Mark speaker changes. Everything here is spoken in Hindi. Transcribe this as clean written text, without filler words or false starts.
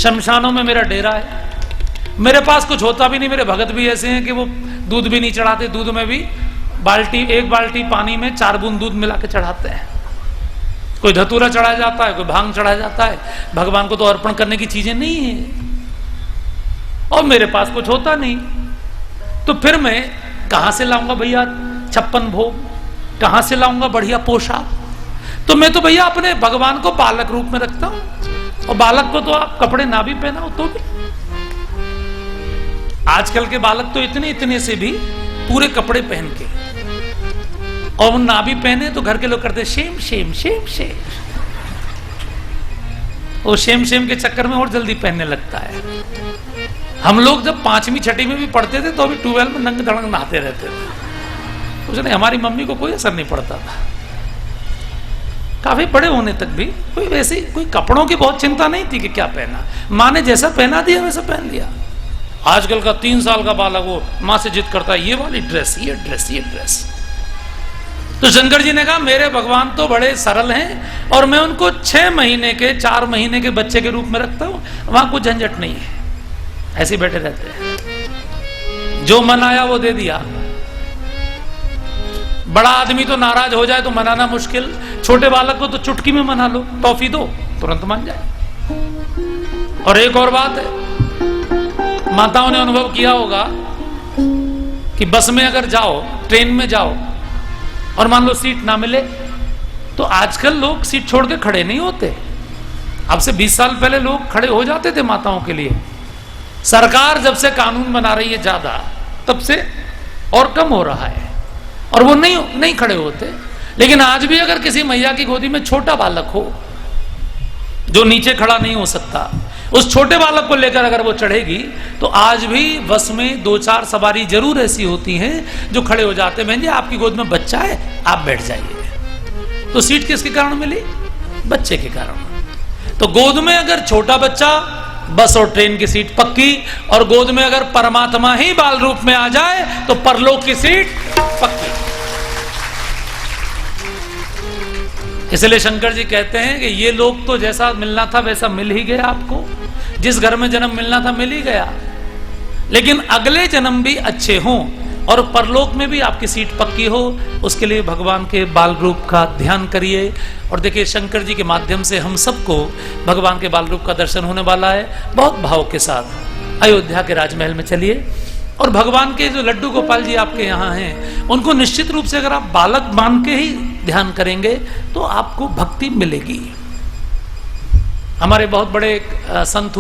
Speaker 1: शमशानों में मेरा डेरा है, मेरे पास कुछ होता भी नहीं। मेरे भगत भी ऐसे हैं कि वो दूध भी नहीं चढ़ाते, दूध में भी एक बाल्टी पानी में 4 बूंद दूध मिला के चढ़ाते हैं। कोई धतूरा चढ़ाया जाता है, कोई भांग चढ़ाया जाता है, भगवान को तो अर्पण करने की चीजें नहीं है। और मेरे पास कुछ होता नहीं, तो फिर मैं कहां से लाऊंगा भैया 56 भोग, कहां से लाऊंगा बढ़िया पोशाक? तो मैं तो भैया अपने भगवान को बालक रूप में रखता हूं, और बालक को तो आप कपड़े ना भी पहनाओ तो भी। आजकल के बालक तो इतने इतने से भी पूरे कपड़े पहन के, और ना भी पहने तो घर के लोग करते शेम शेम शेम शेम, वो शेम शेम के चक्कर में और जल्दी पहनने लगता है। हम लोग जब 5वीं 6वीं में भी पढ़ते थे तो अभी ट्यूबवेल में नंग धड़ंग नहाते रहते थे, कुछ नहीं, हमारी मम्मी को कोई असर नहीं पड़ता था। काफी बड़े होने तक भी कोई वैसी कोई कपड़ों की बहुत चिंता नहीं थी कि क्या पहना, माँ ने जैसा पहना दिया वैसा पहन लिया। आजकल का 3 साल का बालक वो माँ से जिद करता है ये वाली ड्रेस, ये ड्रेस, ये ड्रेस। तो शंकर जी ने कहा मेरे भगवान तो बड़े सरल हैं, और मैं उनको 6 महीने के 4 महीने के बच्चे के रूप में रखता हूं, वहां कुछ झंझट नहीं है, ऐसे बैठे रहते हैं, जो मन आया वो दे दिया। बड़ा आदमी तो नाराज हो जाए तो मनाना मुश्किल, छोटे बालक को तो चुटकी में मना लो, टॉफी दो तुरंत मान जाए। और एक और बात है, माताओं ने अनुभव किया होगा कि बस में अगर जाओ, ट्रेन में जाओ, और मान लो सीट ना मिले, तो आजकल लोग सीट छोड़ के खड़े नहीं होते। अब से 20 साल पहले लोग खड़े हो जाते थे माताओं के लिए। सरकार जब से कानून बना रही है ज्यादा, तब से और कम हो रहा है, और वो नहीं खड़े होते। लेकिन आज भी अगर किसी मैया की गोदी में छोटा बालक हो जो नीचे खड़ा नहीं हो सकता, उस छोटे बालक को लेकर अगर वो चढ़ेगी, तो आज भी बस में 2-4 सवारी जरूर ऐसी होती हैं जो खड़े हो जाते हैं, बहन जी आपकी गोद में बच्चा है, आप बैठ जाइए। तो सीट किसके कारण मिली? बच्चे के कारण। तो गोद में अगर छोटा बच्चा, बस और ट्रेन की सीट पक्की, और गोद में अगर परमात्मा ही बाल रूप में आ जाए तो परलोक की सीट पक्की। इसलिए शंकर जी कहते हैं कि ये लोग तो जैसा मिलना था वैसा मिल ही गया आपको, जिस घर में जन्म मिलना था मिल ही गया, लेकिन अगले जन्म भी अच्छे हों और परलोक में भी आपकी सीट पक्की हो, उसके लिए भगवान के बाल रूप का ध्यान करिए। और देखिए शंकर जी के माध्यम से हम सबको भगवान के बाल रूप का दर्शन होने वाला है। बहुत भाव के साथ अयोध्या के राजमहल में चलिए, और भगवान के जो लड्डू गोपाल जी आपके यहाँ हैं, उनको निश्चित रूप से अगर आप बालक मान के ही ध्यान करेंगे तो आपको भक्ति मिलेगी। हमारे बहुत बड़े संत